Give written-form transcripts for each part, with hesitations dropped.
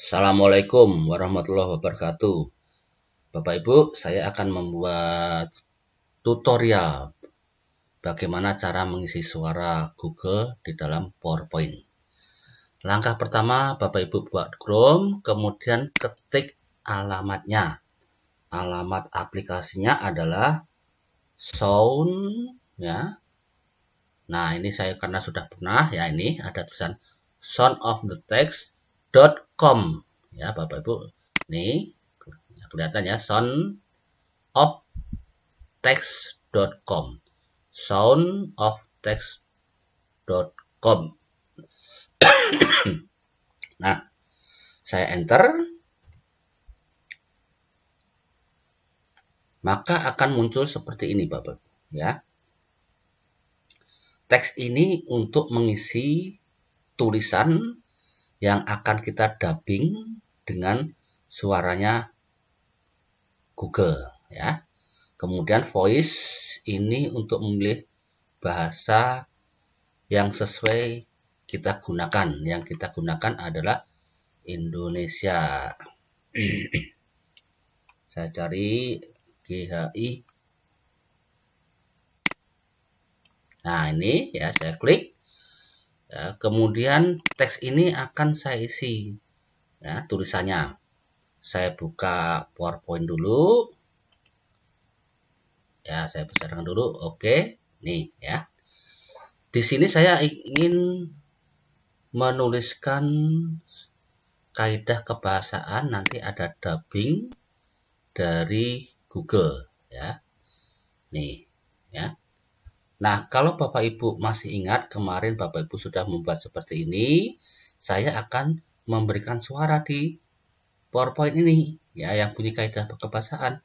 Assalamualaikum warahmatullahi wabarakatuh. Bapak Ibu, saya akan membuat tutorial bagaimana cara mengisi suara Google di dalam PowerPoint. Langkah pertama, Bapak Ibu buat Chrome, kemudian ketik alamatnya. Alamat aplikasinya adalah Sound, ya. Nah, ini saya karena sudah pernah, ya ini ada tulisan soundofthetext.com, ya Bapak Ibu. Ini kelihatan ya, soundoftext.com, soundoftext.com. Nah, saya enter, maka akan muncul seperti ini Bapak, ya. Teks ini untuk mengisi tulisan yang akan kita dubbing dengan suaranya Google, ya. Kemudian voice ini untuk memilih bahasa yang sesuai kita gunakan. Yang kita gunakan adalah Indonesia. Saya cari GHI. Nah, ini ya saya klik. Ya, kemudian teks ini akan saya isi, ya, tulisannya. Saya buka PowerPoint dulu. Ya, saya besarkan dulu. Oke, nih ya. Di sini saya ingin menuliskan kaidah kebahasaan, nanti ada dubbing dari Google, ya. Nih, ya. Nah, kalau Bapak Ibu masih ingat kemarin Bapak Ibu sudah membuat seperti ini, saya akan memberikan suara di PowerPoint ini, ya, yang punya kaidah kebahasaan.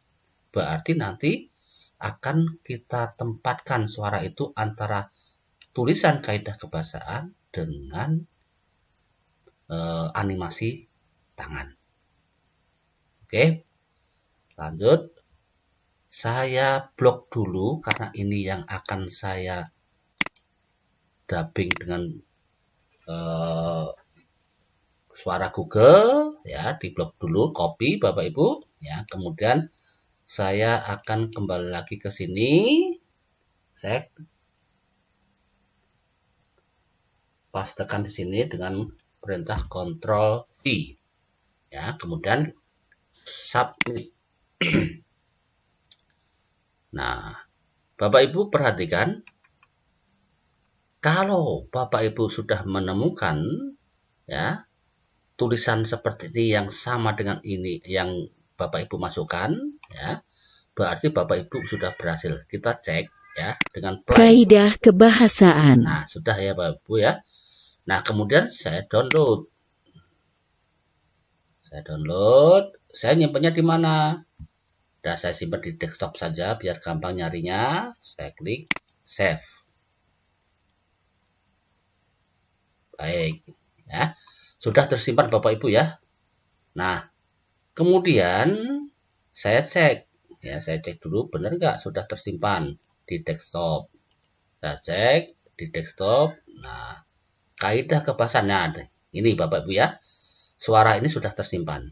Berarti nanti akan kita tempatkan suara itu antara tulisan kaidah kebahasaan dengan animasi tangan. Oke, lanjut. Saya blok dulu karena ini yang akan saya dubbing dengan suara Google, ya, di blok dulu, copy Bapak Ibu, ya. Kemudian saya akan kembali lagi ke sini. Saya pastekan di sini dengan perintah Ctrl V, ya. Kemudian submit. Nah, Bapak Ibu perhatikan, kalau Bapak Ibu sudah menemukan, ya, tulisan seperti ini yang sama dengan ini yang Bapak Ibu masukkan, ya, berarti Bapak Ibu sudah berhasil. Kita cek, ya, dengan play. Kaidah kebahasaan. Nah, sudah ya Bapak Ibu, ya. Nah, kemudian saya download. Saya nyimpannya di mana? Nah, saya simpan di desktop saja biar gampang nyarinya. Saya klik save. Baik, ya. Sudah tersimpan Bapak Ibu, ya. Nah, kemudian saya cek, ya, saya cek dulu benar nggak sudah tersimpan di desktop. Saya cek di desktop. Nah, kaidah kebahasaannya ini Bapak Ibu, ya. Suara ini sudah tersimpan.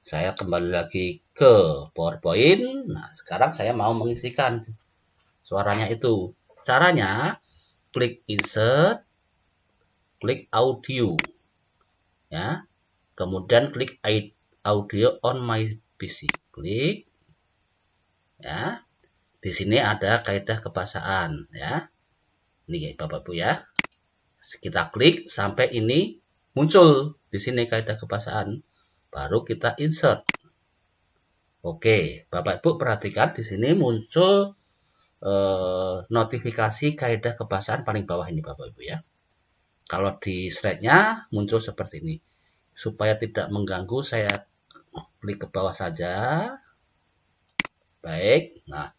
Saya kembali lagi ke PowerPoint. Nah, sekarang saya mau mengisikan suaranya itu. Caranya, klik insert, klik audio, ya. Kemudian klik audio on my PC. Klik, ya. Di sini ada kaidah kebahasaan, ya. Ini Bapak Ibu, ya. Kita klik sampai ini muncul di sini kaidah kebahasaan. Baru kita insert. Oke, Bapak Ibu perhatikan di sini muncul notifikasi kaidah kebahasaan paling bawah ini Bapak Ibu, ya. Kalau di slide-nya muncul seperti ini. Supaya tidak mengganggu, saya klik ke bawah saja. Baik. Nah,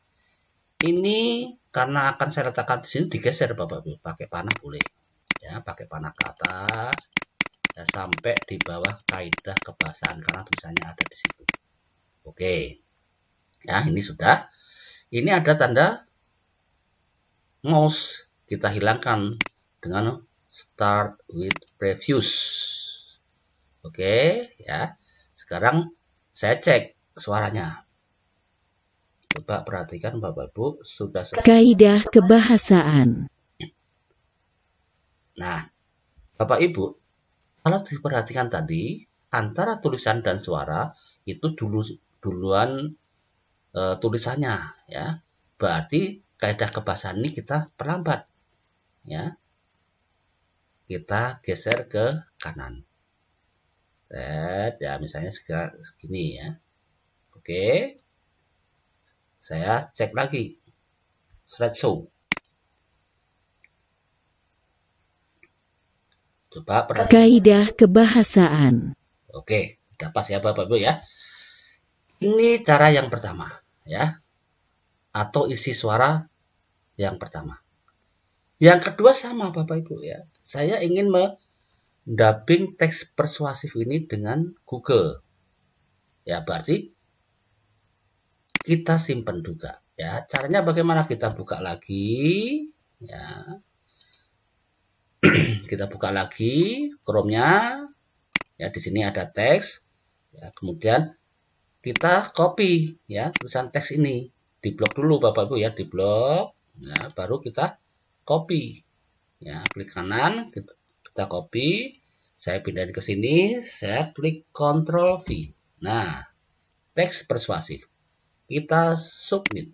ini karena akan saya letakkan di sini, digeser Bapak Ibu. Pakai panah boleh, ya. Pakai panah ke atas, ya, sampai di bawah kaidah kebahasaan karena tulisannya ada di situ. Oke, ya, ini sudah. Ini ada tanda mouse, kita hilangkan dengan start with previews. Oke, ya. Sekarang saya cek suaranya. Coba perhatikan Bapak Ibu, sudah selesai. Kaidah kebahasaan. Nah, Bapak Ibu, kalau diperhatikan tadi, antara tulisan dan suara itu duluan tulisannya, ya. Berarti kaidah kebahasaan ini kita perlambat, ya. Kita geser ke kanan. Set, ya misalnya segini ya. Oke. Saya cek lagi. Slideshow. Coba perhatikan. Kaidah kebahasaan. Oke, udah pas ya Bapak Ibu ya. Ini cara yang pertama ya. Atau isi suara yang pertama. Yang kedua sama Bapak Ibu ya. Saya ingin mendubbing teks persuasif ini dengan Google. Ya, berarti kita simpan juga ya. Caranya bagaimana? Kita buka lagi ya. Kita buka lagi Chrome-nya. Ya, di sini ada teks. Ya, kemudian kita copy ya tulisan teks ini. Di blok dulu Bapak Ibu ya, di blok. Nah, baru kita copy. Ya, klik kanan, kita copy. Saya pindahin ke sini, saya klik Ctrl V. Nah, teks persuasif. Kita submit.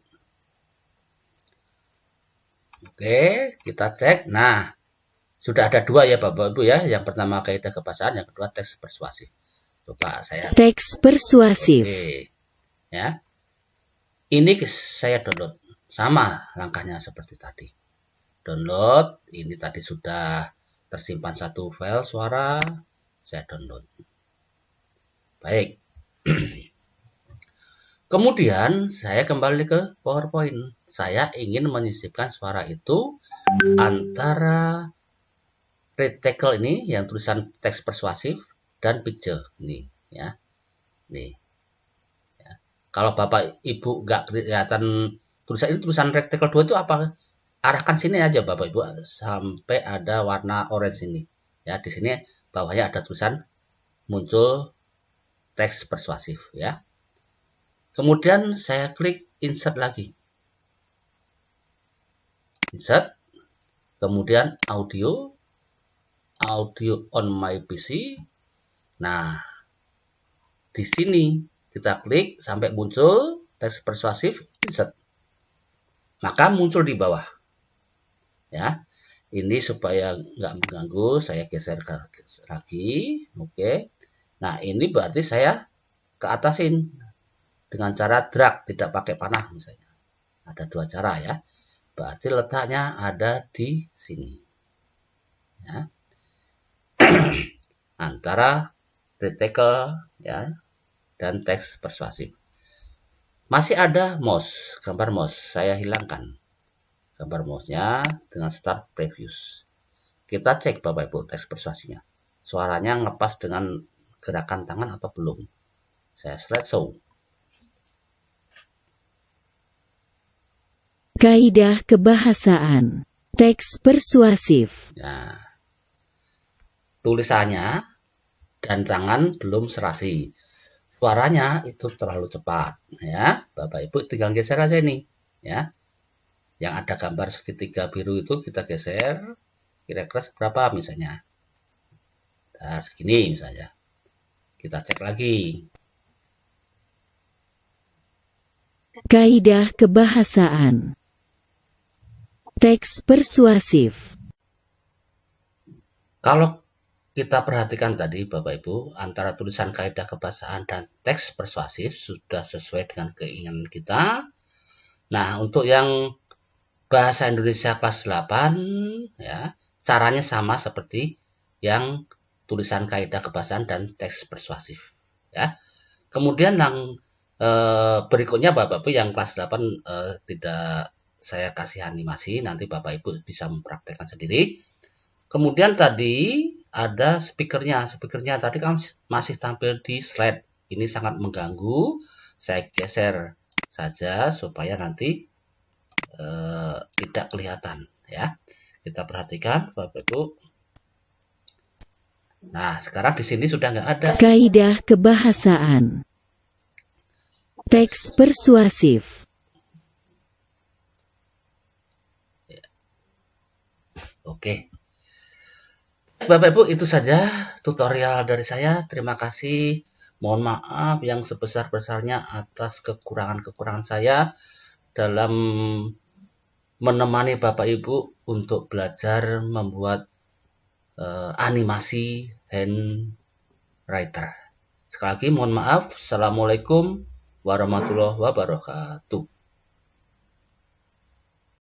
Oke, kita cek. Nah, sudah ada dua ya Bapak Ibu ya. Yang pertama kaidah kebahasaan, yang kedua teks persuasif. Coba saya Teks persuasif. Oke. Ya. Ini saya download. Sama langkahnya seperti tadi. Download, ini tadi sudah tersimpan satu file suara, saya download. Baik. Kemudian saya kembali ke PowerPoint. Saya ingin menyisipkan suara itu antara reticle ini yang tulisan teks persuasif dan picture ini ya. Nih. Ya. Kalau Bapak Ibu nggak kelihatan tulisan ini, tulisan reticle 2 itu apa? Arahkan sini aja Bapak Ibu sampai ada warna orange ini. Ya, di sini bawahnya ada tulisan muncul teks persuasif ya. Kemudian saya klik insert lagi. Insert. Kemudian audio on my PC. Nah, di sini kita klik sampai muncul teks persuasif insert. Maka muncul di bawah. Ya. Ini supaya nggak mengganggu, saya geser lagi. Oke. Nah, ini berarti saya ke atasin dengan cara drag, tidak pakai panah misalnya. Ada dua cara ya. Berarti letaknya ada di sini. Ya. Antara reticle ya dan teks persuasif. Masih ada mouse, gambar mouse. Saya hilangkan gambar mouse-nya dengan start previews. Kita cek Bapak Ibu teks persuasifnya. Suaranya ngepas dengan gerakan tangan atau belum. Saya slideshow. Kaidah kebahasaan. Teks persuasif. Nah, tulisannya dan tangan belum serasi. Suaranya itu terlalu cepat ya. Bapak Ibu tinggal geser aja ini ya. Yang ada gambar segitiga biru itu kita geser kira-kira seberapa misalnya. Nah, segini misalnya. Kita cek lagi. Kaidah kebahasaan. Teks persuasif. Kalau kita perhatikan tadi Bapak Ibu, antara tulisan kaidah kebahasaan dan teks persuasif sudah sesuai dengan keinginan kita. Nah, untuk yang bahasa Indonesia kelas 8 ya, caranya sama seperti yang tulisan kaidah kebahasaan dan teks persuasif ya. Kemudian yang berikutnya Bapak Ibu yang kelas 8 tidak saya kasih animasi, nanti Bapak Ibu bisa mempraktekkan sendiri. Kemudian tadi ada speakernya. Speakernya tadi kan masih tampil di slide. Ini sangat mengganggu. Saya geser saja supaya nanti tidak kelihatan ya. Kita perhatikan Bapak Ibu. Nah, sekarang di sini sudah nggak ada. Kaidah kebahasaan. Teks persuasif. Oke. Bapak Ibu, itu saja tutorial dari saya. Terima kasih. Mohon maaf yang sebesar-besarnya atas kekurangan-kekurangan saya dalam menemani Bapak Ibu untuk belajar membuat animasi handwriter. Sekali lagi mohon maaf. Assalamualaikum warahmatullahi wabarakatuh.